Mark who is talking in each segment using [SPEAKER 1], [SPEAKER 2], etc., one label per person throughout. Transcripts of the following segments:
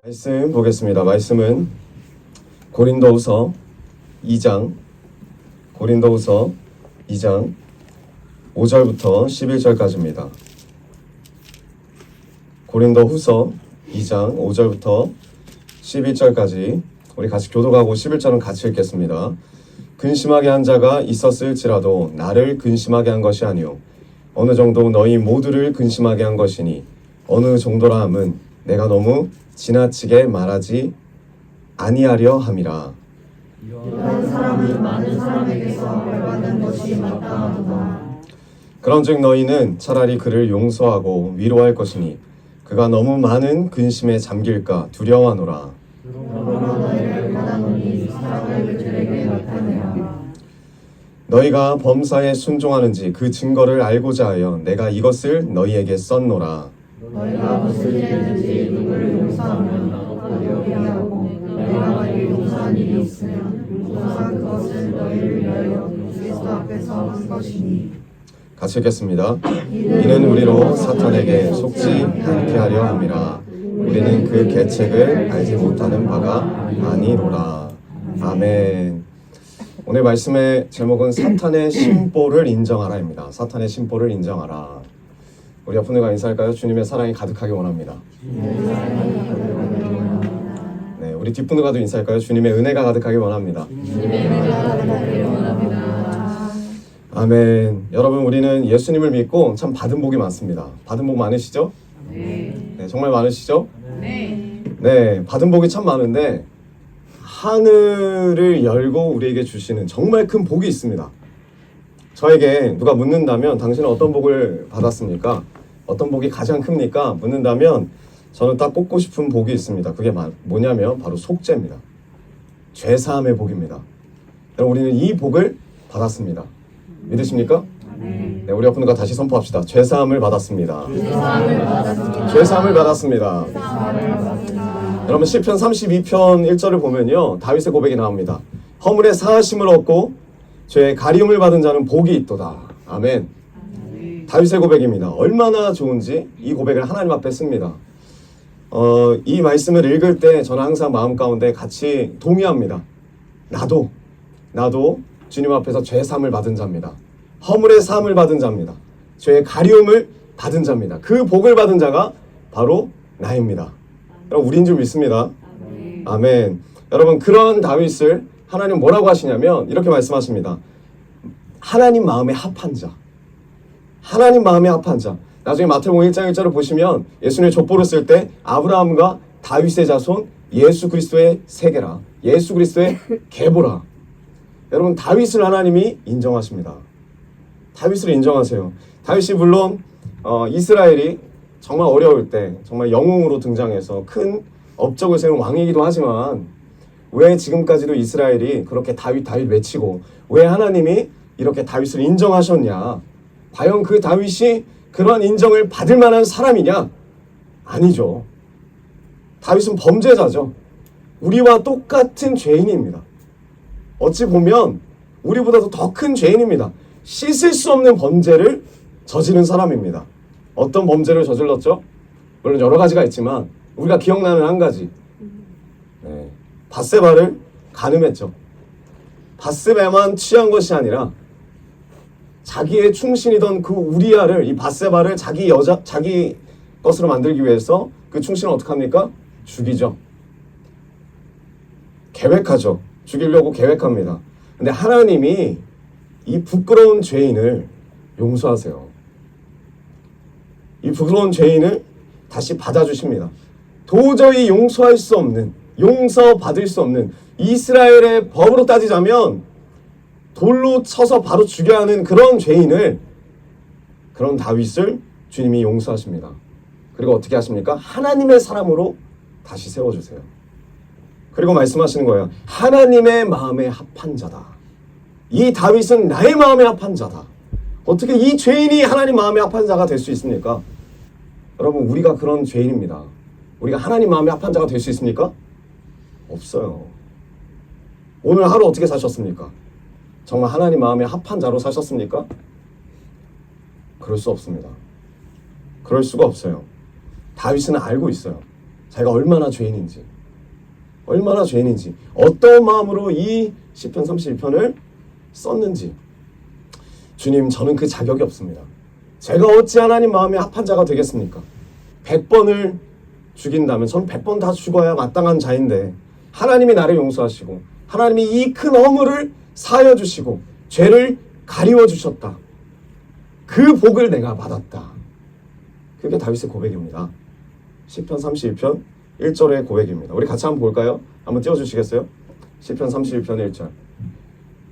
[SPEAKER 1] 말씀 보겠습니다. 말씀은 고린도후서 2장 5절부터 11절까지입니다. 고린도후서 2장 5절부터 11절까지 우리 같이 교독하고 11절은 같이 읽겠습니다. 근심하게 한 자가 있었을지라도 나를 근심하게 한 것이 아니요 어느 정도 너희 모두를 근심하게 한 것이니 어느 정도라 함은 내가 너무 지나치게 말하지 아니하려 함이라.
[SPEAKER 2] 이러한 사람이 많은 사람에게서 벌받는 것이 마땅하도다.
[SPEAKER 1] 그런즉 너희는 차라리 그를 용서하고 위로할 것이니 그가 너무 많은 근심에 잠길까 두려워하노라.
[SPEAKER 2] 그러므로 너희를 받아노니 사랑을 그들에게 나타내라.
[SPEAKER 1] 너희가 범사에 순종하는지 그 증거를 알고자 하여 내가 이것을 너희에게 썼노라.
[SPEAKER 2] 너희가 무슨 일을 했는지 누구를 용서하면 나도 여기하고 내가 너희를 용서한 일이 있으면 용서한 그것은 너희를 위하여 그리스도 앞에서 한 것이니.
[SPEAKER 1] 같이 읽겠습니다. 이는 우리로 사탄에게 속지 않게 하려 함이라. 우리는 그 계책을 알지 못하는 바가 아니로라. 아멘. 오늘 말씀의 제목은 사탄의 심보를 인정하라입니다. 사탄의 심보를 인정하라. 우리 옆 분들과 인사할까요? 주님의 사랑이 가득하게 원합니다. 네, 우리 뒷분들과도 인사할까요? 주님의 은혜가 가득하게 원합니다. 아멘. 여러분, 우리는 예수님을 믿고 참 받은 복이 많습니다. 받은 복 많으시죠? 네, 정말 많으시죠? 네, 받은 복이 참 많은데 하늘을 열고 우리에게 주시는 정말 큰 복이 있습니다. 저에게 누가 묻는다면 당신은 어떤 복을 받았습니까? 어떤 복이 가장 큽니까? 묻는다면 저는 딱 꼽고 싶은 복이 있습니다. 그게 뭐냐면 바로 속죄입니다. 죄사함의 복입니다. 우리는 이 복을 받았습니다. 믿으십니까? 네, 우리 옆분과 다시 선포합시다. 죄사함을 받았습니다. 죄사함을 받았습니다. 여러분 시편 32편 1절을 보면요, 다윗의 고백이 나옵니다. 허물의 사하심을 얻고 죄의 가리움을 받은 자는 복이 있도다. 아멘. 다윗의 고백입니다. 얼마나 좋은지 이 고백을 하나님 앞에 씁니다. 이 말씀을 읽을 때 저는 항상 마음 가운데 같이 동의합니다. 나도 주님 앞에서 죄 사함을 받은 자입니다. 허물의 사함을 받은 자입니다. 죄의 가리움을 받은 자입니다. 그 복을 받은 자가 바로 나입니다. 여러분, 우린 줄 믿습니다. 아멘. 여러분, 그런 다윗을 하나님 뭐라고 하시냐면 이렇게 말씀하십니다. 하나님 마음에 합한 자. 하나님 마음에 합한 자. 나중에 마태복음 1장 1절을 보시면 예수님의 족보를 쓸 때 아브라함과 다윗의 자손 예수 그리스도의 세계라. 예수 그리스도의 계보라. 여러분, 다윗을 하나님이 인정하십니다. 다윗을 인정하세요. 다윗이 물론 이스라엘이 정말 어려울 때 정말 영웅으로 등장해서 큰 업적을 세운 왕이기도 하지만 왜 지금까지도 이스라엘이 그렇게 다윗 외치고 왜 하나님이 이렇게 다윗을 인정하셨냐? 과연 그 다윗이 그러한 인정을 받을 만한 사람이냐? 아니죠. 다윗은 범죄자죠. 우리와 똑같은 죄인입니다. 어찌 보면 우리보다도 더 큰 죄인입니다. 씻을 수 없는 범죄를 저지른 사람입니다. 어떤 범죄를 저질렀죠? 물론 여러 가지가 있지만 우리가 기억나는 한 가지. 네. 밧세바를 간음했죠. 밧세바만 취한 것이 아니라 자기의 충신이던 그 우리아를, 이 밧세바를 자기 것으로 만들기 위해서 그 충신을 어떻게 합니까? 죽이죠. 계획하죠. 죽이려고 계획합니다. 근데 하나님이 이 부끄러운 죄인을 용서하세요. 이 부끄러운 죄인을 다시 받아주십니다. 도저히 용서할 수 없는, 용서받을 수 없는 이스라엘의 법으로 따지자면 돌로 쳐서 바로 죽여야 하는 그런 죄인을, 그런 다윗을 주님이 용서하십니다. 그리고 어떻게 하십니까? 하나님의 사람으로 다시 세워주세요. 그리고 말씀하시는 거예요. 하나님의 마음에 합한 자다. 이 다윗은 나의 마음에 합한 자다. 어떻게 이 죄인이 하나님 마음에 합한 자가 될 수 있습니까? 여러분, 우리가 그런 죄인입니다. 우리가 하나님 마음에 합한 자가 될 수 있습니까? 없어요. 오늘 하루 어떻게 사셨습니까? 정말 하나님 마음에 합한 자로 사셨습니까? 그럴 수 없습니다. 그럴 수가 없어요. 다윗은 알고 있어요. 자기가 얼마나 죄인인지, 어떤 마음으로 이 시편 31편을 썼는지. 주님, 저는 그 자격이 없습니다. 제가 어찌 하나님 마음에 합한 자가 되겠습니까? 100번을 죽인다면 전 100번 다 죽어야 마땅한 자인데 하나님이 나를 용서하시고 하나님이 이 큰 허물을 사하여 주시고 죄를 가리워 주셨다. 그 복을 내가 받았다. 그게 다윗의 고백입니다. 시편 31편 1절의 고백입니다. 우리 같이 한번 볼까요? 한번 띄워주시겠어요? 시편 31편 1절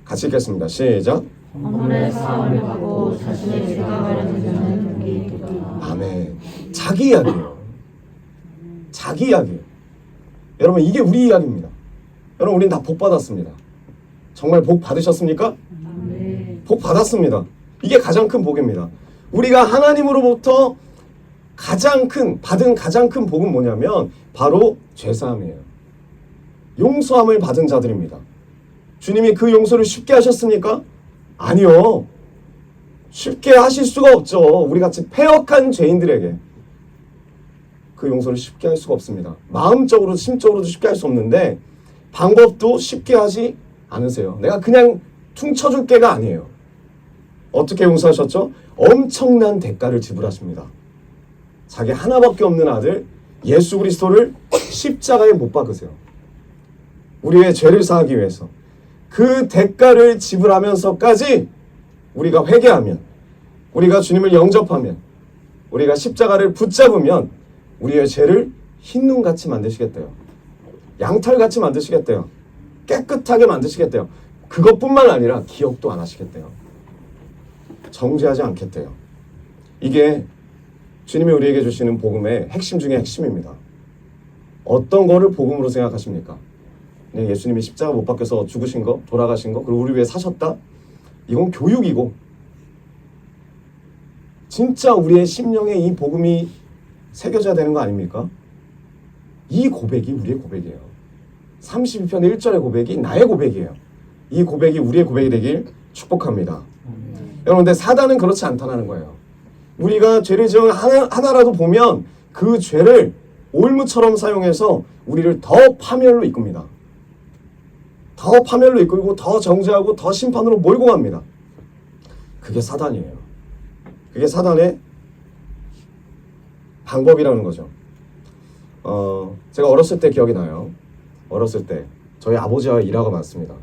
[SPEAKER 1] 같이 읽겠습니다. 시작.
[SPEAKER 2] 허물의 싸움을 받고 자신의 죄가 가려지는 복이 있도다.
[SPEAKER 1] 아멘. 자기 이야기예요. 자기 이야기예요. 여러분, 이게 우리 이야기입니다. 여러분, 우린 다 복 받았습니다. 정말 복 받으셨습니까? 복 받았습니다. 이게 가장 큰 복입니다. 우리가 하나님으로부터 받은 가장 큰 복은 뭐냐면 바로 죄사함이에요. 용서함을 받은 자들입니다. 주님이 그 용서를 쉽게 하셨습니까? 아니요. 쉽게 하실 수가 없죠. 우리같이 패역한 죄인들에게 그 용서를 쉽게 할 수가 없습니다. 마음적으로도 심적으로도 쉽게 할 수 없는데 방법도 쉽게 하지 않으세요. 내가 그냥 퉁쳐줄게가 아니에요. 어떻게 용서하셨죠? 엄청난 대가를 지불하십니다. 자기 하나밖에 없는 아들 예수 그리스도를 십자가에 못 박으세요. 우리의 죄를 사하기 위해서 그 대가를 지불하면서까지 우리가 회개하면, 우리가 주님을 영접하면, 우리가 십자가를 붙잡으면 우리의 죄를 흰눈같이 만드시겠대요. 양털같이 만드시겠대요. 깨끗하게 만드시겠대요. 그것뿐만 아니라 기억도 안 하시겠대요. 정죄하지 않겠대요. 이게 주님이 우리에게 주시는 복음의 핵심 중에 핵심입니다. 어떤 거를 복음으로 생각하십니까? 그냥 예수님이 십자가 못 박혀서 죽으신 거, 돌아가신 거, 그리고 우리 위해 사셨다? 이건 교육이고, 진짜 우리의 심령에 이 복음이 새겨져야 되는 거 아닙니까? 이 고백이 우리의 고백이에요. 32편 1절의 고백이 나의 고백이에요. 이 고백이 우리의 고백이 되길 축복합니다. 여러분, 근데 사단은 그렇지 않다는 거예요. 우리가 죄를 지은 하나라도 보면 그 죄를 올무처럼 사용해서 우리를 더 파멸로 이끕니다. 더 파멸로 이끌고 더 정죄하고 더 심판으로 몰고 갑니다. 그게 사단이에요. 그게 사단의 방법이라는 거죠. 제가 어렸을 때 기억이 나요. 어렸을 때 저희 아버지와 일화가 많습니다.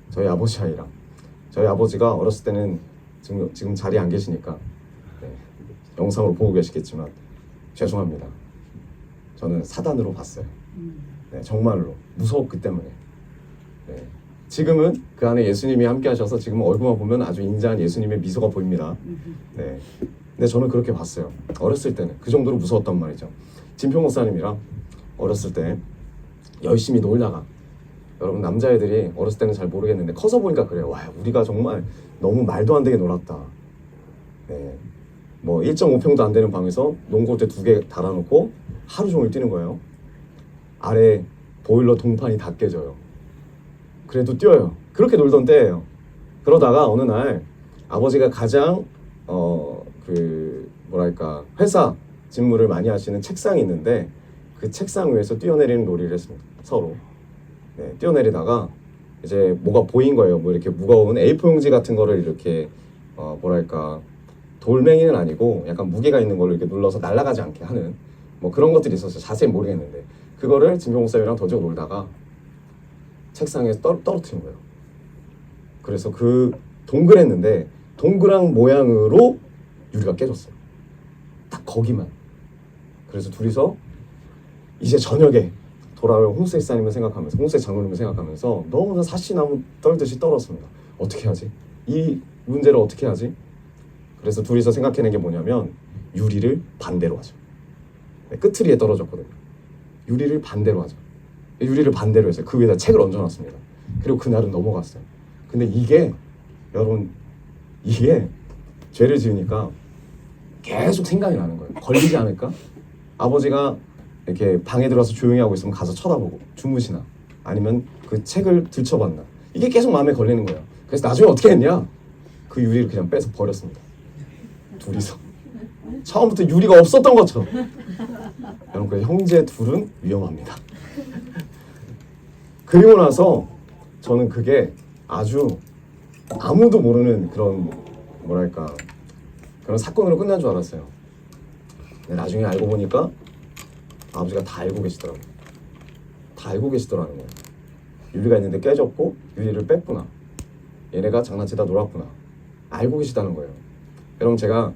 [SPEAKER 1] 저희 아버지와 일화. 저희 아버지가 어렸을 때는 지금 자리에 안 계시니까 영상으로 보고 계시겠지만 죄송합니다. 저는 사단으로 봤어요. 정말로 무서웠기 때문에. 지금은 그 안에 예수님이 함께 하셔서 지금 얼굴만 보면 아주 인자한 예수님의 미소가 보입니다. 근데 저는 그렇게 봤어요. 어렸을 때는 그 정도로 무서웠단 말이죠. 진표 목사님이랑 어렸을 때 열심히 놀다가, 여러분 남자애들이 어렸을 때는 잘 모르겠는데 커서 보니까 그래요. 와, 우리가 정말 너무 말도 안 되게 놀았다. 뭐 1.5평도 안 되는 방에서 농구대 2개 달아놓고 하루 종일 뛰는 거예요. 아래 보일러 동판이 다 깨져요. 그래도 뛰어요. 그렇게 놀던 때예요. 그러다가 어느 날 아버지가 가장 회사 직무를 많이 하시는 책상이 있는데 그 책상 위에서 뛰어내리는 놀이를 했습니다. 서로. 뛰어내리다가 이제 뭐가 보인 거예요. 뭐 이렇게 무거운 A4 용지 같은 거를 이렇게 돌멩이는 아니고 약간 무게가 있는 걸로 이렇게 눌러서 날아가지 않게 하는 뭐 그런 것들이 있었어요. 자세히 모르겠는데 그거를 진병 목사님이랑 던지고 놀다가 책상에 떨어뜨린 거예요. 그래서 그 동그랬는데 동그란 모양으로 유리가 깨졌어요. 딱 거기만. 그래서 둘이서 이제 저녁에 돌아올 홍수의 사님을 생각하면서, 홍수의 장로님을 생각하면서 너무나 사시나무 떨듯이 떨었습니다. 어떻게 하지? 이 문제를 어떻게 하지? 그래서 둘이서 생각해낸 게 뭐냐면 유리를 반대로 하자. 끄트리에 떨어졌거든요. 유리를 반대로 하자. 유리를 반대로 해서 그 위에다 책을 얹어놨습니다. 그리고 그날은 넘어갔어요. 근데 이게 여러분, 이게 죄를 지으니까 계속 생각이 나는 거예요. 걸리지 않을까? 아버지가 이렇게 방에 들어와서 조용히 하고 있으면 가서 쳐다보고 주무시나, 아니면 그 책을 들춰봤나, 이게 계속 마음에 걸리는 거예요. 그래서 나중에 어떻게 했냐? 그 유리를 그냥 빼서 버렸습니다. 둘이서. 처음부터 유리가 없었던 것처럼. 여러분, 그 형제 둘은 위험합니다. 그리고 나서 저는 그게 아주 아무도 모르는 그런 뭐랄까 그런 사건으로 끝난 줄 알았어요. 근데 나중에 알고 보니까 아버지가 다 알고 계시더라고요. 다 알고 계시더라는 거예요. 유리가 있는데 깨졌고 유리를 뺐구나. 얘네가 장난치다 놀았구나. 알고 계시다는 거예요. 여러분, 제가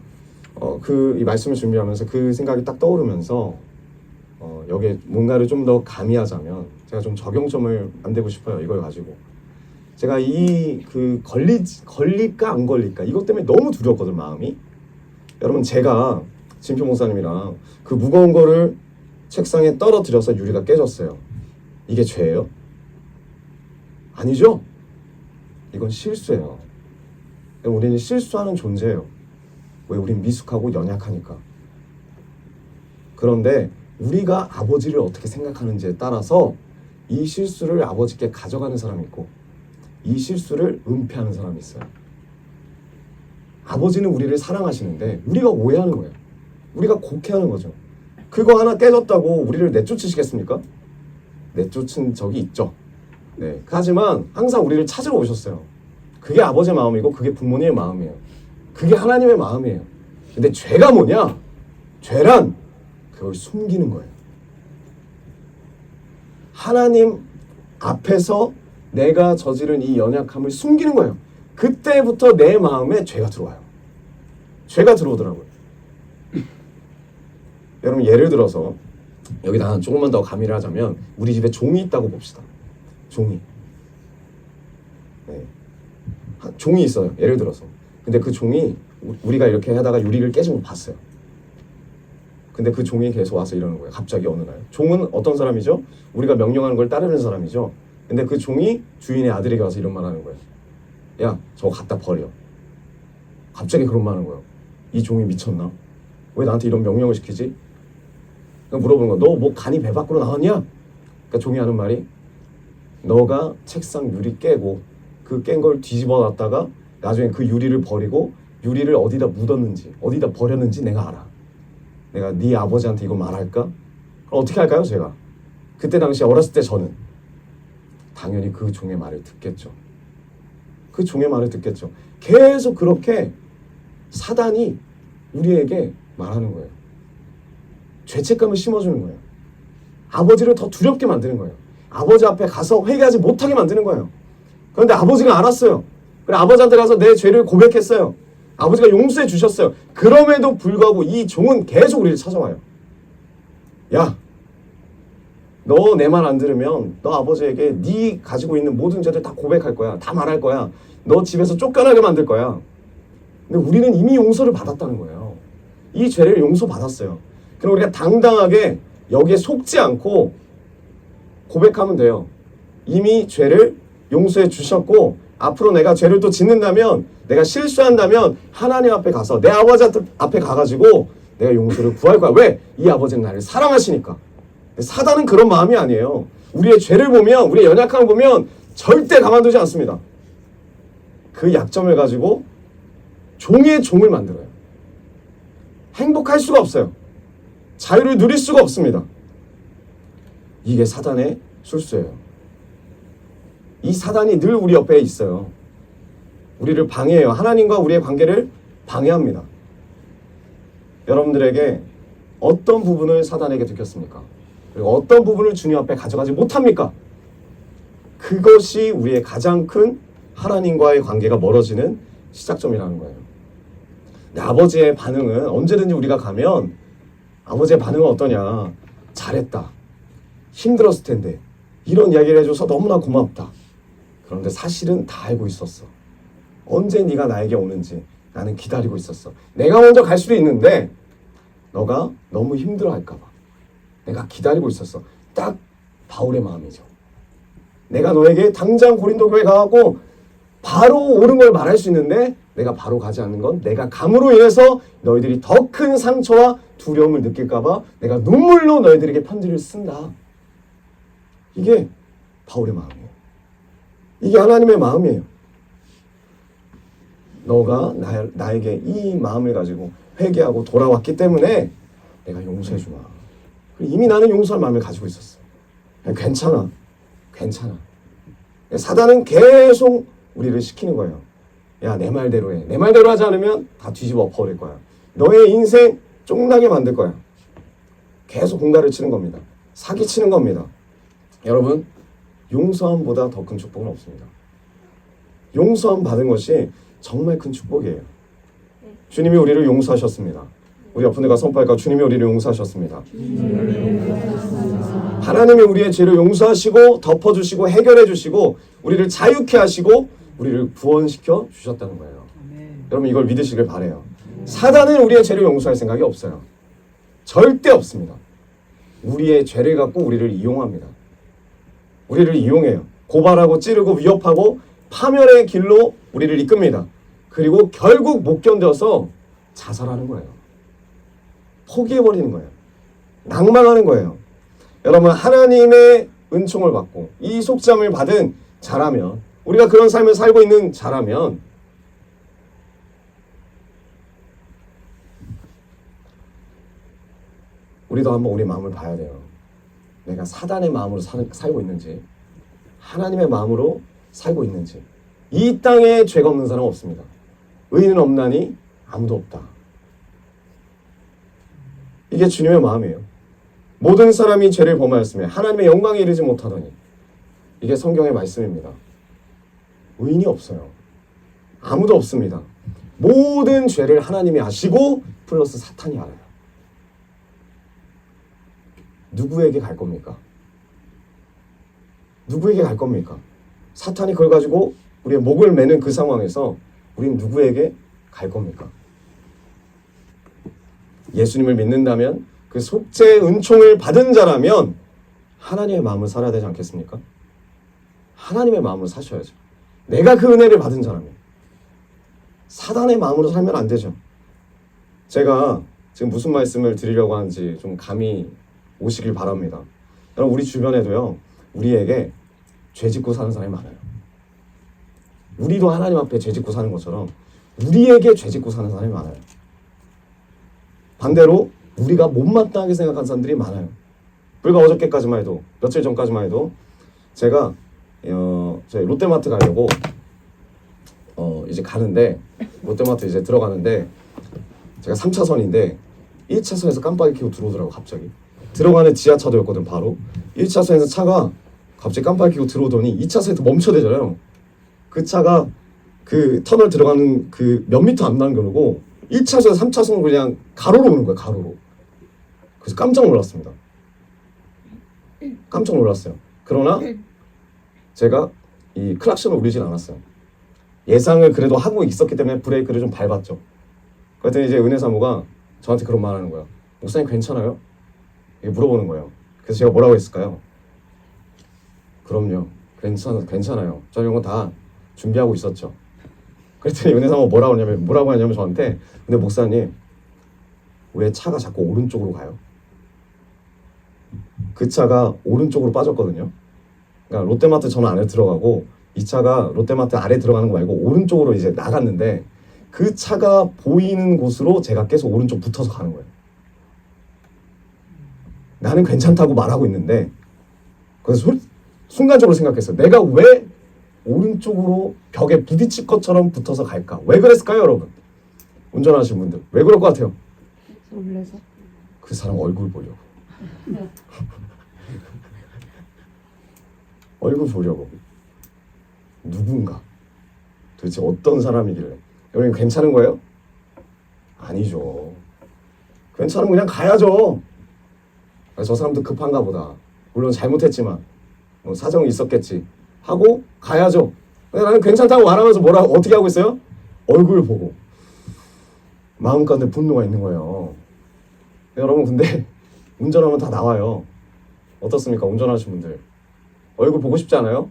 [SPEAKER 1] 이 말씀을 준비하면서 그 생각이 딱 떠오르면서 여기에 뭔가를 좀 더 가미하자면 제가 좀 적용점을 만들고 싶어요. 이걸 가지고 제가 걸릴까 안 걸릴까 이것 때문에 너무 두렵거든, 마음이. 여러분, 제가 진표 목사님이랑 그 무거운 거를 책상에 떨어뜨려서 유리가 깨졌어요. 이게 죄예요? 아니죠? 이건 실수예요. 우리는 실수하는 존재예요. 왜? 우린 미숙하고 연약하니까. 그런데 우리가 아버지를 어떻게 생각하는지에 따라서 이 실수를 아버지께 가져가는 사람이 있고 이 실수를 은폐하는 사람이 있어요. 아버지는 우리를 사랑하시는데 우리가 오해하는 거예요. 우리가 곡해하는 거죠. 그거 하나 깨졌다고 우리를 내쫓으시겠습니까? 내쫓은 적이 있죠. 네. 하지만 항상 우리를 찾으러 오셨어요. 그게 아버지의 마음이고 그게 부모님의 마음이에요. 그게 하나님의 마음이에요. 근데 죄가 뭐냐? 죄란 그걸 숨기는 거예요. 하나님 앞에서 내가 저지른 이 연약함을 숨기는 거예요. 그때부터 내 마음에 죄가 들어와요. 죄가 들어오더라고요. 여러분, 예를 들어서 여기다 조금만 더 가미를 하자면 우리 집에 종이 있다고 봅시다. 종이. 네. 종이 있어요. 예를 들어서. 근데 그 종이 우리가 이렇게 하다가 유리를 깨진 걸 봤어요. 근데 그 종이 계속 와서 이러는 거예요. 갑자기 어느 날. 종은 어떤 사람이죠? 우리가 명령하는 걸 따르는 사람이죠. 근데 그 종이 주인의 아들에게 와서 이런 말 하는 거예요. 야, 저거 갖다 버려. 갑자기 그런 말 하는 거예요. 이 종이 미쳤나? 왜 나한테 이런 명령을 시키지? 물어보는 거야. 너 뭐 간이 배 밖으로 나왔냐? 그러니까 종이 하는 말이 너가 책상 유리 깨고 그 깬 걸 뒤집어 놨다가 나중에 그 유리를 버리고 유리를 어디다 묻었는지 어디다 버렸는지 내가 알아. 내가 네 아버지한테 이거 말할까? 그럼 어떻게 할까요, 제가? 그때 당시 어렸을 때 저는 당연히 그 종의 말을 듣겠죠. 그 종의 말을 듣겠죠. 계속 그렇게 사단이 우리에게 말하는 거예요. 죄책감을 심어주는 거예요. 아버지를 더 두렵게 만드는 거예요. 아버지 앞에 가서 회개하지 못하게 만드는 거예요. 그런데 아버지가 알았어요. 그래, 아버지한테 가서 내 죄를 고백했어요. 아버지가 용서해 주셨어요. 그럼에도 불구하고 이 종은 계속 우리를 찾아와요. 야, 너 내 말 안 들으면 너 아버지에게 네 가지고 있는 모든 죄들 다 고백할 거야. 다 말할 거야. 너 집에서 쫓겨나게 만들 거야. 근데 우리는 이미 용서를 받았다는 거예요. 이 죄를 용서받았어요. 그럼 우리가 당당하게 여기에 속지 않고 고백하면 돼요. 이미 죄를 용서해 주셨고 앞으로 내가 죄를 또 짓는다면, 내가 실수한다면 하나님 앞에 가서 내 아버지 앞에 가가지고 내가 용서를 구할 거야. 왜? 이 아버지는 나를 사랑하시니까. 사단은 그런 마음이 아니에요. 우리의 죄를 보면, 우리의 연약함을 보면 절대 가만두지 않습니다. 그 약점을 가지고 종의 종을 만들어요. 행복할 수가 없어요. 자유를 누릴 수가 없습니다. 이게 사단의 술수예요. 이 사단이 늘 우리 옆에 있어요. 우리를 방해해요. 하나님과 우리의 관계를 방해합니다. 여러분들에게 어떤 부분을 사단에게 들켰습니까? 그리고 어떤 부분을 주님 앞에 가져가지 못합니까? 그것이 우리의 가장 큰 하나님과의 관계가 멀어지는 시작점이라는 거예요. 근데 아버지의 반응은 언제든지 우리가 가면 아버지의 반응은 어떠냐? 잘했다. 힘들었을 텐데. 이런 이야기를 해줘서 너무나 고맙다. 그런데 사실은 다 알고 있었어. 언제 네가 나에게 오는지 나는 기다리고 있었어. 내가 먼저 갈 수도 있는데 너가 너무 힘들어할까 봐 내가 기다리고 있었어. 딱 바울의 마음이죠. 내가 너에게 당장 고린도 교회 가고 바로 옳은 걸 말할 수 있는데 내가 바로 가지 않는 건 내가 감으로 인해서 너희들이 더 큰 상처와 두려움을 느낄까 봐 내가 눈물로 너희들에게 편지를 쓴다. 이게 바울의 마음이에요. 이게 하나님의 마음이에요. 너가 나에게 이 마음을 가지고 회개하고 돌아왔기 때문에 내가 용서해주마. 이미 나는 용서할 마음을 가지고 있었어. 괜찮아. 괜찮아. 사단은 계속 우리를 시키는 거예요. 야, 내 말대로 해. 내 말대로 하지 않으면 다 뒤집어 엎어버릴 거야. 너의 인생 쫑나게 만들 거야. 계속 공갈을 치는 겁니다. 사기치는 겁니다. 여러분, 용서함보다 더 큰 축복은 없습니다. 용서함 받은 것이 정말 큰 축복이에요. 주님이 우리를 용서하셨습니다. 우리 옆에 내가 선포할까? 주님이 우리를 용서하셨습니다. 하나님이 우리의 죄를 용서하시고 덮어주시고 해결해주시고 우리를 자유케 하시고 우리를 구원시켜 주셨다는 거예요. 여러분 이걸 믿으시길 바라요. 사단은 우리의 죄를 용서할 생각이 없어요. 절대 없습니다. 우리의 죄를 갖고 우리를 이용합니다. 우리를 이용해요. 고발하고 찌르고 위협하고 파멸의 길로 우리를 이끕니다. 그리고 결국 못 견뎌서 자살하는 거예요. 포기해버리는 거예요. 낭망하는 거예요. 여러분 하나님의 은총을 받고 이 속죄함을 받은 자라면 우리가 그런 삶을 살고 있는 자라면 우리도 한번 우리 마음을 봐야 돼요. 내가 사단의 마음으로 살고 있는지 하나님의 마음으로 살고 있는지. 이 땅에 죄가 없는 사람 없습니다. 의인은 없나니 아무도 없다. 이게 주님의 마음이에요. 모든 사람이 죄를 범하였으며 하나님의 영광에 이르지 못하더니. 이게 성경의 말씀입니다. 의인이 없어요. 아무도 없습니다. 모든 죄를 하나님이 아시고 플러스 사탄이 알아요. 누구에게 갈 겁니까? 누구에게 갈 겁니까? 사탄이 그걸 가지고 우리의 목을 매는 그 상황에서 우린 누구에게 갈 겁니까? 예수님을 믿는다면 그 속죄의 은총을 받은 자라면 하나님의 마음을 살아야 되지 않겠습니까? 하나님의 마음으로 사셔야죠. 내가 그 은혜를 받은 자라면 사단의 마음으로 살면 안 되죠. 제가 지금 무슨 말씀을 드리려고 하는지 좀 감이 오시길 바랍니다. 여러분 우리 주변에도요. 우리에게 죄 짓고 사는 사람이 많아요. 우리도 하나님 앞에 죄 짓고 사는 것처럼 우리에게 죄 짓고 사는 사람이 많아요. 반대로 우리가 못마땅하게 생각한 사람들이 많아요. 불과 어저께까지만 해도 며칠 전까지만 해도 제가 저희 롯데마트 가려고 이제 가는데 롯데마트 이제 들어가는데 제가 3차선인데 1차선에서 깜빡이 켜고 들어오더라고. 갑자기 들어가는 지하차도였거든. 바로 1차선에서 차가 갑자기 깜빡이 켜고 들어오더니 2차선에서 멈춰대잖아요. 그 차가 그 터널 들어가는 그 몇 미터 안 남겨놓고 1차선에서 3차선으로 그냥 가로로 오는 거야. 가로로. 그래서 깜짝 놀랐습니다. 깜짝 놀랐어요. 그러나 제가 이 클락션을 울리진 않았어요. 예상을 그래도 하고 있었기 때문에 브레이크를 좀 밟았죠. 그랬더니 이제 은혜 사모가 저한테 그런 말 하는 거야. 목사님 괜찮아요? 이렇게 물어보는 거예요. 그래서 제가 뭐라고 했을까요? 그럼요. 괜찮아요. 저 이런 거 다 준비하고 있었죠. 그랬더니 은혜 사모가 뭐라고 하냐면 저한테 근데 목사님 왜 차가 자꾸 오른쪽으로 가요? 그 차가 오른쪽으로 빠졌거든요. 그러니까 롯데마트 전 안에 들어가고 이 차가 롯데마트 아래 들어가는 거 말고 오른쪽으로 이제 나갔는데 그 차가 보이는 곳으로 제가 계속 오른쪽 붙어서 가는 거예요. 나는 괜찮다고 말하고 있는데 그래서 순간적으로 생각했어요. 내가 왜 오른쪽으로 벽에 부딪힐 것처럼 붙어서 갈까? 왜 그랬을까요, 여러분? 운전하시는 분들 왜 그럴 것 같아요?
[SPEAKER 2] 놀래서
[SPEAKER 1] 그 사람 얼굴 보려고. 얼굴 보려고. 누군가 도대체 어떤 사람이길래. 여러분 괜찮은 거예요? 아니죠. 괜찮으면 그냥 가야죠. 저 사람도 급한가 보다. 물론 잘못했지만 뭐 사정이 있었겠지 하고 가야죠. 근데 나는 괜찮다고 말하면서 어떻게 하고 있어요? 얼굴 보고 마음 가운데 분노가 있는 거예요. 여러분 근데 운전하면 다 나와요. 어떻습니까? 운전하시는 분들 얼굴 보고 싶지 않아요?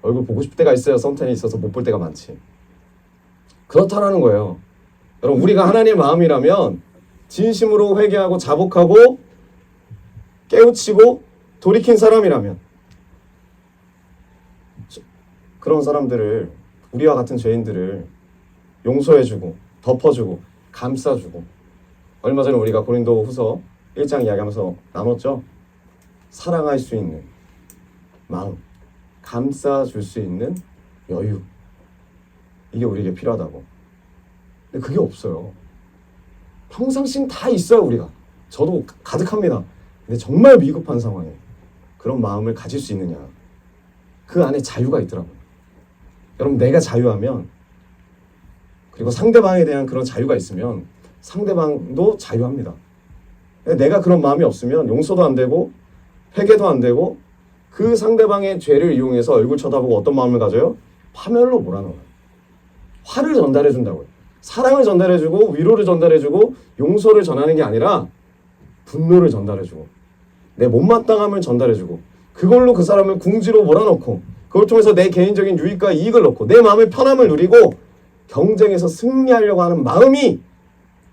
[SPEAKER 1] 얼굴 보고 싶을 때가 있어요. 썸텐이 있어서 못 볼 때가 많지. 그렇다라는 거예요. 여러분 우리가 하나님의 마음이라면 진심으로 회개하고 자복하고 깨우치고 돌이킨 사람이라면 그런 사람들을 우리와 같은 죄인들을 용서해주고 덮어주고 감싸주고 얼마 전에 우리가 고린도 후서 1장 이야기하면서 나눴죠. 사랑할 수 있는 마음, 감싸줄 수 있는 여유, 이게 우리에게 필요하다고. 근데 그게 없어요. 평상시엔 다 있어요. 우리가. 저도 가득합니다. 근데 정말 비겁한 상황에 그런 마음을 가질 수 있느냐, 그 안에 자유가 있더라고요. 여러분, 내가 자유하면, 그리고 상대방에 대한 그런 자유가 있으면 상대방도 자유합니다. 내가 그런 마음이 없으면 용서도 안 되고 회개도 안 되고, 그 상대방의 죄를 이용해서 얼굴 쳐다보고 어떤 마음을 가져요? 파멸로 몰아넣어요. 화를 전달해준다고요. 사랑을 전달해주고 위로를 전달해주고 용서를 전하는 게 아니라 분노를 전달해주고 내 못마땅함을 전달해주고, 그걸로 그 사람을 궁지로 몰아넣고, 그걸 통해서 내 개인적인 유익과 이익을 넣고 내 마음의 편함을 누리고 경쟁에서 승리하려고 하는 마음이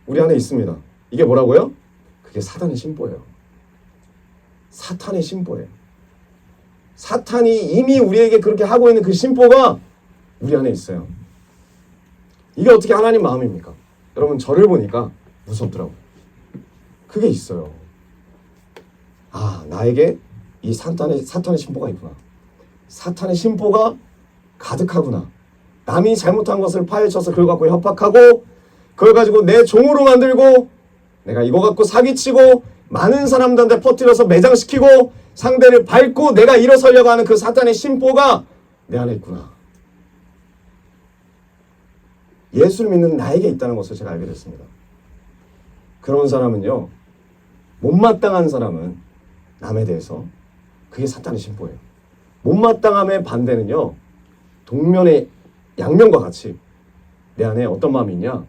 [SPEAKER 1] 우리 안에 있습니다. 이게 뭐라고요? 그게 사단의 심보예요. 사탄의 심보예요. 사탄이 이미 우리에게 그렇게 하고 있는 그 심보가 우리 안에 있어요. 이게 어떻게 하나님 마음입니까? 여러분, 저를 보니까 무섭더라고요. 그게 있어요. 아, 나에게 이 사탄의 심보가 있구나. 사탄의 심보가 가득하구나. 남이 잘못한 것을 파헤쳐서 그걸 갖고 협박하고, 그걸 가지고 내 종으로 만들고, 내가 이거 갖고 사기치고 많은 사람들한테 퍼뜨려서 매장시키고 상대를 밟고 내가 일어서려고 하는 그 사탄의 심보가 내 안에 있구나. 예수를 믿는 나에게 있다는 것을 제가 알게 됐습니다. 그런 사람은요, 못마땅한 사람은 남에 대해서, 그게 사탄의 심보예요. 못마땅함의 반대는요, 동면의 양면과 같이 내 안에 어떤 마음이 있냐?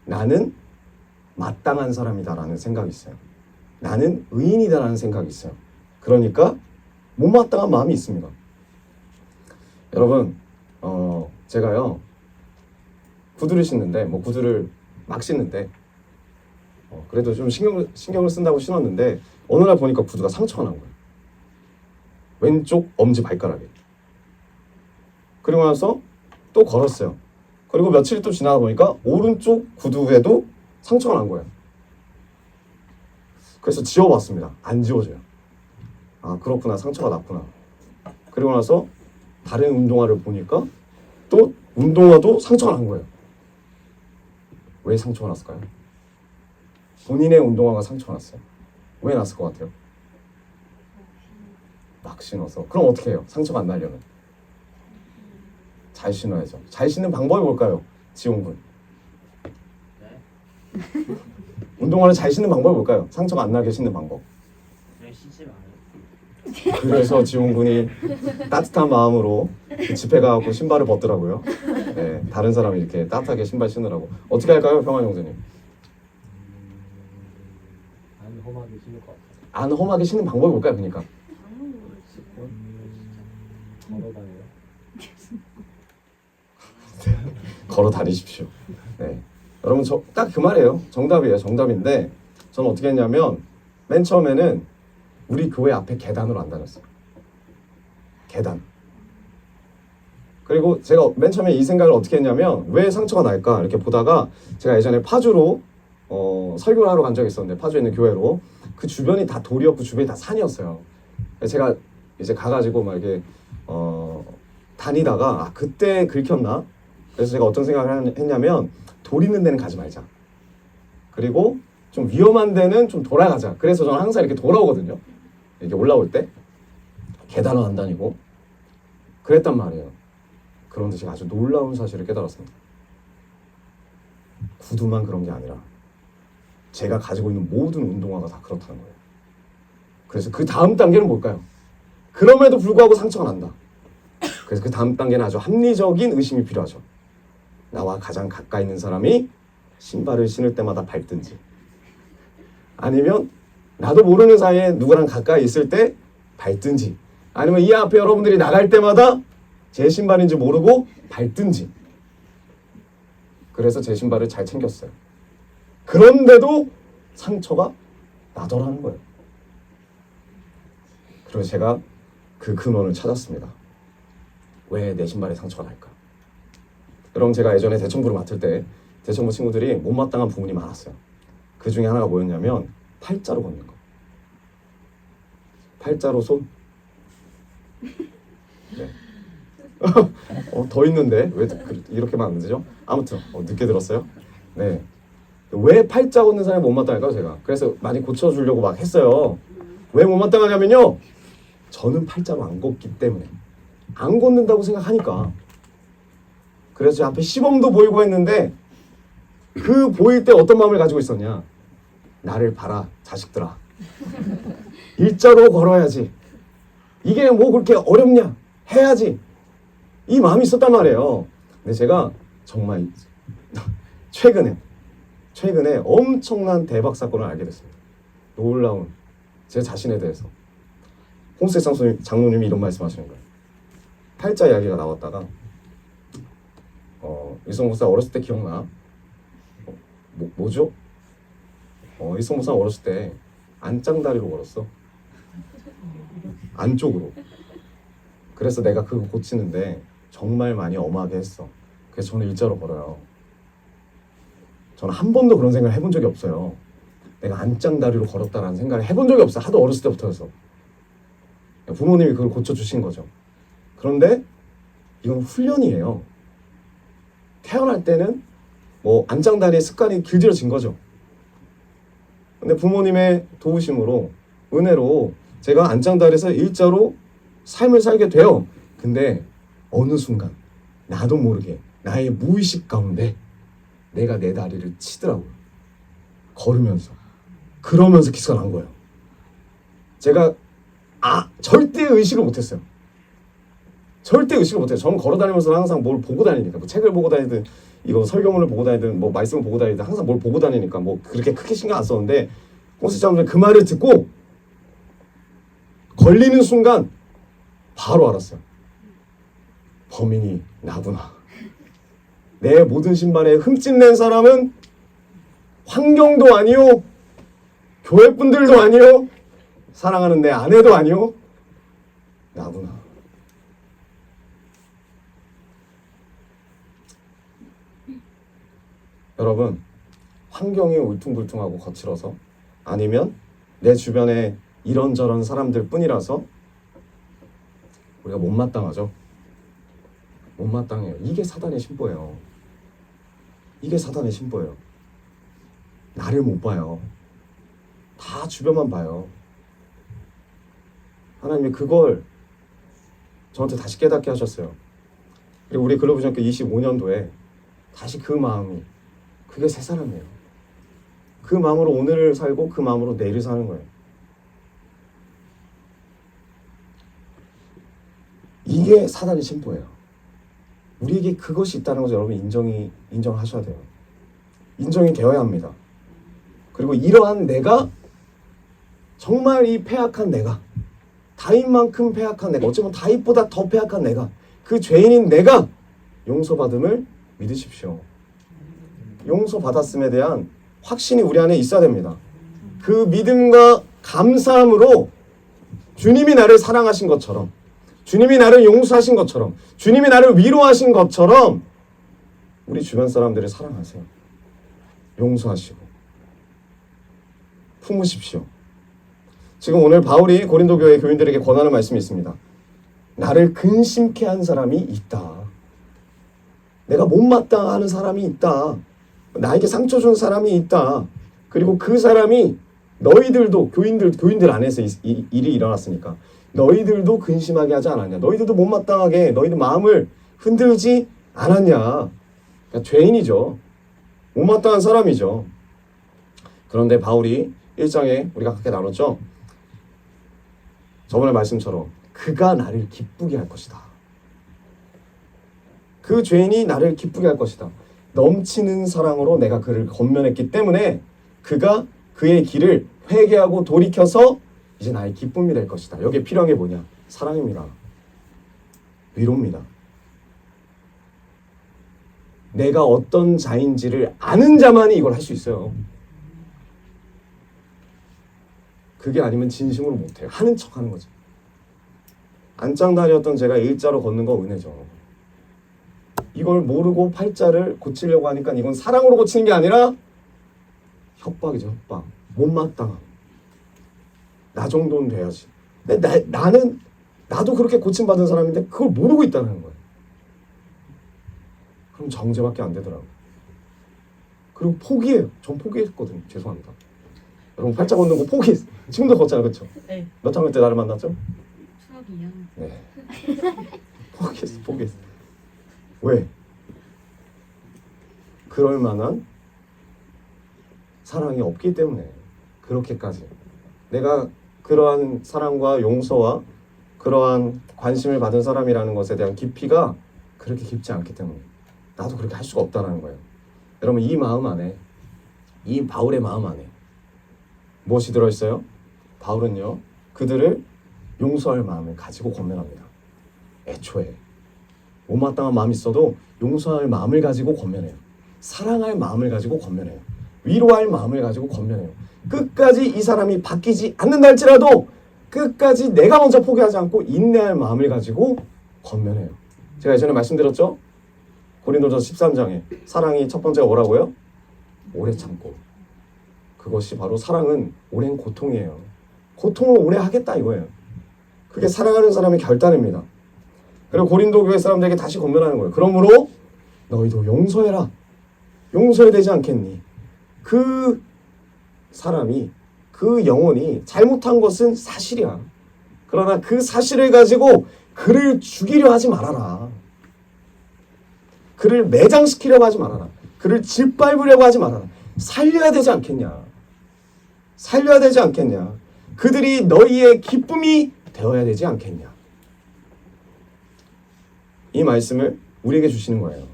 [SPEAKER 1] 나는 마땅한 사람이다라는 생각이 있어요. 나는 의인이다라는 생각이 있어요. 그러니까 못마땅한 마음이 있습니다. 여러분, 제가요, 구두를 신는데, 구두를 막 신는데, 그래도 좀 신경을 쓴다고 신었는데, 어느 날 보니까 구두가 상처가 난 거예요. 왼쪽 엄지 발가락에. 그리고 나서 또 걸었어요. 그리고 며칠이 또 지나다 보니까 오른쪽 구두에도 상처가 난 거예요. 그래서 지워봤습니다. 안 지워져요. 아, 그렇구나. 상처가 났구나. 그리고 나서 다른 운동화를 보니까 또 운동화도 상처가 난 거예요. 왜 상처가 났을까요? 본인의 운동화가 상처가 났어요. 왜 났을 것 같아요? 막 신어서. 그럼 어떻게 해요? 상처가 안 나려면? 잘 신어야죠. 잘 신는 방법이 뭘까요? 지용군. 운동화를 잘 신는 방법이 뭘까요? 상처가 안 나게 신는 방법.
[SPEAKER 3] 그냥 신지 마요.
[SPEAKER 1] 그래서 지용군이 따뜻한 마음으로 그 집에 가고 신발을 벗더라고요. 네, 다른 사람이 이렇게 따뜻하게 신발 신으라고. 어떻게 할까요, 평안 형제님?
[SPEAKER 3] 안 험하게 신을 것 같아요.
[SPEAKER 1] 안 험하게 신는 방법이 뭘까요, 그러니까?
[SPEAKER 3] 걸어다녀요.
[SPEAKER 1] 걸어 다니십시오. 네. 여러분, 딱 그 말이에요. 정답이에요. 정답인데 저는 어떻게 했냐면, 맨 처음에는 우리 교회 앞에 계단으로 안 다녔어요. 계단. 그리고 제가 맨 처음에 이 생각을 어떻게 했냐면, 왜 상처가 날까 이렇게 보다가, 제가 예전에 파주로 설교를 하러 간 적이 있었는데, 파주에 있는 교회로, 그 주변이 다 돌이었고 주변이 다 산이었어요. 제가 이제 가가지고 막 이렇게 다니다가, 아, 그때 긁혔나? 그래서 제가 어떤 생각을 했냐면, 돌 있는 데는 가지 말자. 그리고 좀 위험한 데는 좀 돌아가자. 그래서 저는 항상 이렇게 돌아오거든요. 이렇게 올라올 때 계단은 안 다니고 그랬단 말이에요. 그런데 제가 아주 놀라운 사실을 깨달았습니다. 구두만 그런 게 아니라 제가 가지고 있는 모든 운동화가 다 그렇다는 거예요. 그래서 그 다음 단계는 뭘까요? 그럼에도 불구하고 상처가 난다. 그래서 그 다음 단계는 아주 합리적인 의심이 필요하죠. 나와 가장 가까이 있는 사람이 신발을 신을 때마다 밟든지, 아니면 나도 모르는 사이에 누구랑 가까이 있을 때 밟든지, 아니면 이 앞에 여러분들이 나갈 때마다 제 신발인지 모르고 밟든지. 그래서 제 신발을 잘 챙겼어요. 그런데도 상처가 나더라는 거예요. 그래서 제가 그 근원을 찾았습니다. 왜 내 신발에 상처가 날까? 여러분, 제가 예전에 대청부를 맡을 때 대청부 친구들이 못마땅한 부분이 많았어요. 그 중에 하나가 뭐였냐면 팔자로 걷는 거. 팔자로 손. 네. 더 있는데 왜 이렇게만 안 되죠? 아무튼 늦게 들었어요. 네. 왜 팔자 걷는 사람이 못마땅할까요, 제가? 그래서 많이 고쳐주려고 막 했어요. 왜 못마땅하냐면요. 저는 팔자로 안 걷기 때문에. 안 걷는다고 생각하니까. 그래서 제 앞에 시범도 보이고 했는데 그 보일 때 어떤 마음을 가지고 있었냐? 나를 봐라, 자식들아. 일자로 걸어야지. 이게 뭐 그렇게 어렵냐? 해야지. 이 마음이 있었단 말이에요. 근데 제가 정말 최근에 엄청난 대박 사건을 알게 됐습니다. 놀라운 제 자신에 대해서. 홍세 장로님이 이런 말씀하시는 거예요. 팔자 이야기가 나왔다가 일성 목사 어렸을 때 기억나? 뭐죠? 일성 목사 어렸을 때 안짱다리로 걸었어. 안쪽으로. 그래서 내가 그거 고치는데 정말 많이 엄하게 했어. 그래서 저는 일자로 걸어요. 저는 한 번도 그런 생각을 해본 적이 없어요. 내가 안짱다리로 걸었다라는 생각을 해본 적이 없어요. 하도 어렸을 때부터여서. 부모님이 그걸 고쳐주신 거죠. 그런데 이건 훈련이에요. 태어날 때는 뭐 안짱다리의 습관이 길들여진 거죠. 근데 부모님의 도우심으로, 은혜로 제가 안짱다리에서 일자로 삶을 살게 돼요. 근데 어느 순간 나도 모르게 나의 무의식 가운데 내가 내 다리를 치더라고요. 걸으면서. 그러면서 기스가 난 거예요. 제가 절대 의식을 못했어요. 절대 의식을 못해요. 저는 걸어다니면서 항상 뭘 보고 다니니까, 뭐 책을 보고 다니든 이거 설교문을 보고 다니든 뭐 말씀을 보고 다니든 항상 뭘 보고 다니니까 뭐 그렇게 크게 신경 안 썼는데 홍수장님이 그 말을 듣고 걸리는 순간 바로 알았어요. 범인이 나구나. 내 모든 신발에 흠집 낸 사람은 환경도 아니요, 교회 분들도 아니요, 사랑하는 내 아내도 아니요, 나구나. 여러분, 환경이 울퉁불퉁하고 거칠어서, 아니면 내 주변에 이런저런 사람들 뿐이라서 우리가 못마땅하죠. 못마땅해요. 이게 사단의 심보예요. 이게 사단의 심보예요. 나를 못 봐요. 다 주변만 봐요. 하나님이 그걸 저한테 다시 깨닫게 하셨어요. 그리고 우리 글로브전교 25년도에 다시 그 마음이, 그게 새 사람이에요. 그 마음으로 오늘을 살고 그 마음으로 내일을 사는 거예요. 이게 사단의 심보예요. 우리에게 그것이 있다는 것을 여러분 인정하셔야 돼요. 인정이 되어야 합니다. 그리고 이러한 내가, 정말 이 패악한 내가, 다윗만큼 패악한 내가, 어쩌면 다윗보다 더 패악한 내가, 그 죄인인 내가 용서받음을 믿으십시오. 용서받았음에 대한 확신이 우리 안에 있어야 됩니다. 그 믿음과 감사함으로 주님이 나를 사랑하신 것처럼, 주님이 나를 용서하신 것처럼, 주님이 나를 위로하신 것처럼 우리 주변 사람들을 사랑하세요. 용서하시고 품으십시오. 지금 오늘 바울이 고린도 교회 교인들에게 권하는 말씀이 있습니다. 나를 근심케 한 사람이 있다. 내가 못마땅하는 사람이 있다. 나에게 상처 준 사람이 있다. 그리고 그 사람이 너희들도, 교인들 안에서 이 일이 일어났으니까 너희들도 근심하게 하지 않았냐. 너희들도 못마땅하게 너희들 마음을 흔들지 않았냐. 그러니까 죄인이죠. 못마땅한 사람이죠. 그런데 바울이 1장에 우리가 그렇게 나눴죠. 저번에 말씀처럼 그가 나를 기쁘게 할 것이다. 그 죄인이 나를 기쁘게 할 것이다. 넘치는 사랑으로 내가 그를 권면했기 때문에 그가 그의 길을 회개하고 돌이켜서 이제 나의 기쁨이 될 것이다. 여기에 필요한 게 뭐냐? 사랑입니다. 위로입니다. 내가 어떤 자인지를 아는 자만이 이걸 할 수 있어요. 그게 아니면 진심으로 못해요. 하는 척 하는 거죠. 안짱다리였던 제가 일자로 걷는 거 은혜죠. 이걸 모르고 팔자를 고치려고 하니까 이건 사랑으로 고치는 게 아니라 협박이죠, 협박. 못마땅함. 나 정도는 돼야지. 근데 나도 그렇게 고침받은 사람인데 그걸 모르고 있다는 거예요. 그럼 정죄밖에 안 되더라고요. 그리고 포기해요. 전 포기했거든요. 죄송합니다. 여러분 팔자 걷는 거 포기했어요. 지금도 걷잖아요. 그렇죠?
[SPEAKER 2] 네.
[SPEAKER 1] 몇 학년 때 나를 만났죠?
[SPEAKER 2] 수학이 2학년.
[SPEAKER 1] 네. 포기했어. 왜? 그럴 만한 사랑이 없기 때문에 그렇게까지 내가 그러한 사랑과 용서와 그러한 관심을 받은 사람이라는 것에 대한 깊이가 그렇게 깊지 않기 때문에 나도 그렇게 할 수가 없다는 거예요. 여러분 이 마음 안에 이 바울의 마음 안에 무엇이 들어있어요? 바울은요 그들을 용서할 마음을 가지고 권면합니다. 애초에 못마땅한 마음이 있어도 용서할 마음을 가지고 권면해요. 사랑할 마음을 가지고 권면해요. 위로할 마음을 가지고 권면해요. 끝까지 이 사람이 바뀌지 않는다 할지라도 끝까지 내가 먼저 포기하지 않고 인내할 마음을 가지고 권면해요. 제가 예전에 말씀드렸죠? 고린도전서 13장에 사랑이 첫 번째가 뭐라고요? 오래 참고. 그것이 바로 사랑은 오랜 고통이에요. 고통을 오래 하겠다 이거예요. 그게 사랑하는 사람의 결단입니다. 그리고 고린도 교회 사람들에게 다시 권면하는 거예요. 그러므로 너희도 용서해라. 용서해야 되지 않겠니? 그 사람이 그 영혼이 잘못한 것은 사실이야. 그러나 그 사실을 가지고 그를 죽이려 하지 말아라. 그를 매장시키려고 하지 말아라. 그를 짓밟으려고 하지 말아라. 살려야 되지 않겠냐. 살려야 되지 않겠냐. 그들이 너희의 기쁨이 되어야 되지 않겠냐. 이 말씀을 우리에게 주시는 거예요.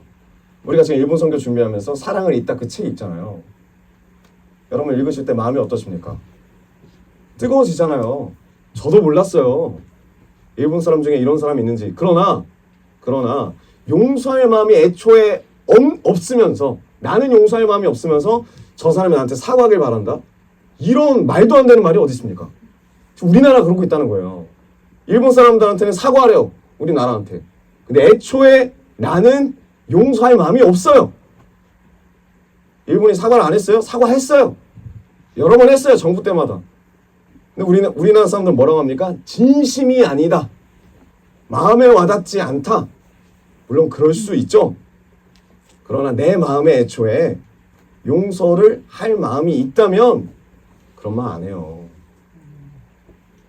[SPEAKER 1] 우리가 지금 일본 선교 준비하면서 사랑을 읽다 그 책 있잖아요. 여러분 읽으실 때 마음이 어떠십니까? 뜨거워지잖아요. 저도 몰랐어요. 일본 사람 중에 이런 사람이 있는지. 그러나 용서할 마음이 애초에 없으면서 나는 용서할 마음이 없으면서 저 사람이 나한테 사과하길 바란다? 이런 말도 안 되는 말이 어디 있습니까? 우리나라 그러고 있다는 거예요. 일본 사람들한테는 사과하래요. 우리나라한테. 근데 애초에 나는 용서할 마음이 없어요. 일본이 사과를 안 했어요? 사과했어요. 여러 번 했어요. 정부 때마다. 근데 우리나라 사람들 뭐라고 합니까? 진심이 아니다. 마음에 와닿지 않다. 물론 그럴 수 있죠. 그러나 내 마음에 애초에 용서를 할 마음이 있다면 그런 말 안 해요.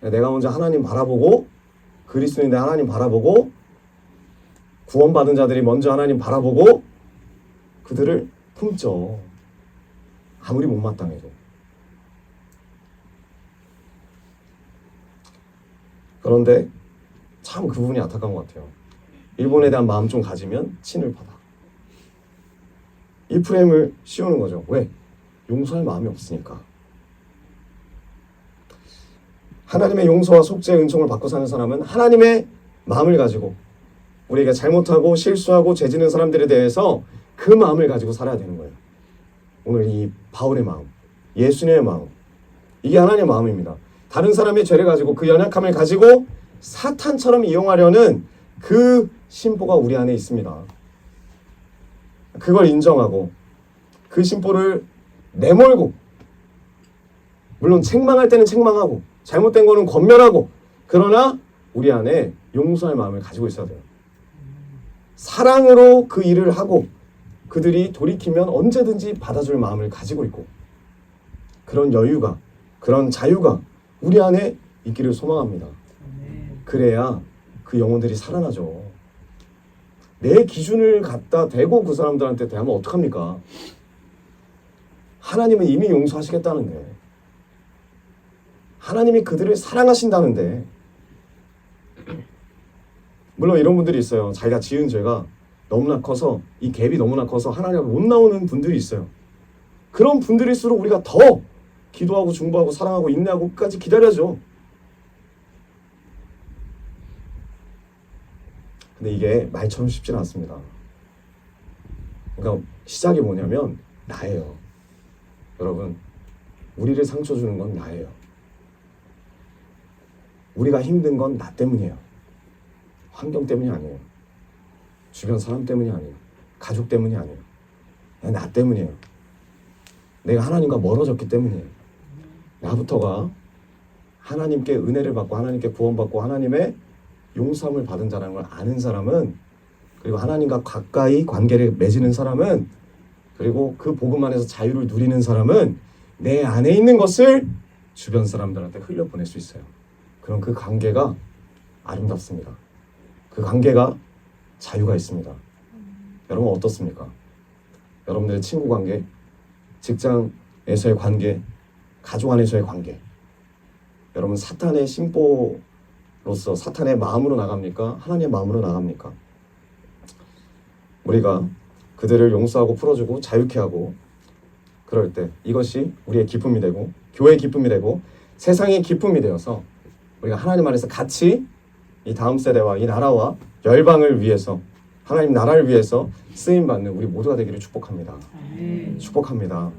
[SPEAKER 1] 내가 먼저 하나님 바라보고 그리스도인들 하나님 바라보고 구원받은 자들이 먼저 하나님 바라보고 그들을 품죠. 아무리 못마땅해도. 그런데 참 그 부분이 안타까운 것 같아요. 일본에 대한 마음 좀 가지면 친을 받아. 이 프레임을 씌우는 거죠. 왜? 용서할 마음이 없으니까. 하나님의 용서와 속죄의 은총을 받고 사는 사람은 하나님의 마음을 가지고 우리가 잘못하고 실수하고 죄지는 사람들에 대해서 그 마음을 가지고 살아야 되는 거예요. 오늘 이 바울의 마음, 예수님의 마음, 이게 하나님의 마음입니다. 다른 사람의 죄를 가지고 그 연약함을 가지고 사탄처럼 이용하려는 그 심보가 우리 안에 있습니다. 그걸 인정하고 그 심보를 내몰고 물론 책망할 때는 책망하고 잘못된 거는 권면하고 그러나 우리 안에 용서할 마음을 가지고 있어야 돼요. 사랑으로 그 일을 하고 그들이 돌이키면 언제든지 받아줄 마음을 가지고 있고 그런 여유가 그런 자유가 우리 안에 있기를 소망합니다. 그래야 그 영혼들이 살아나죠. 내 기준을 갖다 대고 그 사람들한테 대하면 어떡합니까? 하나님은 이미 용서하시겠다는데 하나님이 그들을 사랑하신다는데 물론 이런 분들이 있어요. 자기가 지은 죄가 너무나 커서 이 갭이 너무나 커서 하나님 앞에 못 나오는 분들이 있어요. 그런 분들일수록 우리가 더 기도하고 중보하고 사랑하고 인내하고 끝까지 기다려줘. 근데 이게 말처럼 쉽지는 않습니다. 그러니까 시작이 뭐냐면 나예요. 여러분, 우리를 상처 주는 건 나예요. 우리가 힘든 건 나 때문이에요. 환경 때문이 아니에요. 주변 사람 때문이 아니에요. 가족 때문이 아니에요. 나 때문이에요. 내가 하나님과 멀어졌기 때문이에요. 나부터가 하나님께 은혜를 받고 하나님께 구원받고 하나님의 용서함을 받은 자라는 걸 아는 사람은, 그리고 하나님과 가까이 관계를 맺는 사람은, 그리고 그 복음 안에서 자유를 누리는 사람은 내 안에 있는 것을 주변 사람들한테 흘려보낼 수 있어요. 그럼 그 관계가 아름답습니다. 그 관계가 자유가 있습니다. 여러분 어떻습니까? 여러분들의 친구 관계, 직장에서의 관계, 가족 안에서의 관계, 여러분 사탄의 심보로서 사탄의 마음으로 나갑니까? 하나님의 마음으로 나갑니까? 우리가 그들을 용서하고 풀어주고 자유케 하고 그럴 때 이것이 우리의 기쁨이 되고 교회의 기쁨이 되고 세상의 기쁨이 되어서 우리가 하나님 안에서 같이 이 다음 세대와 이 나라와 열방을 위해서 하나님 나라를 위해서 쓰임받는 우리 모두가 되기를 축복합니다. 축복합니다.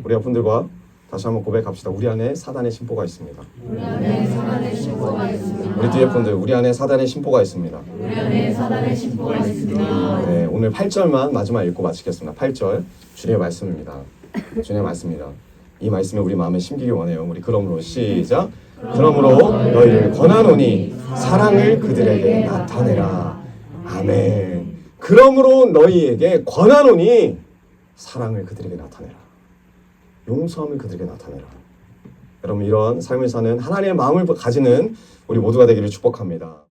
[SPEAKER 1] 우리 분들과 다시 한번 고백합시다. 우리 안에 사단의 심보가 있습니다.
[SPEAKER 2] 우리 안에 사단의 심보가 있습니다.
[SPEAKER 1] 우리 뒤에 분들, 우리 안에 사단의 심보가 있습니다.
[SPEAKER 2] 우리 안에 사단의 심보가 있습니다.
[SPEAKER 1] 네, 오늘 8절만 마지막 읽고 마치겠습니다. 8절 주님의 말씀입니다. 주님의 말씀입니다. 이 말씀에 우리 마음에 심기를 원해요. 우리 그러므로 시작. 그러므로 너희를 권하노니 사랑을 그들에게 나타내라. 아멘. 그러므로 너희에게 권하노니 사랑을 그들에게 나타내라. 용서함을 그들에게 나타내라. 여러분 이런 삶을 사는 하나님의 마음을 가지는 우리 모두가 되기를 축복합니다.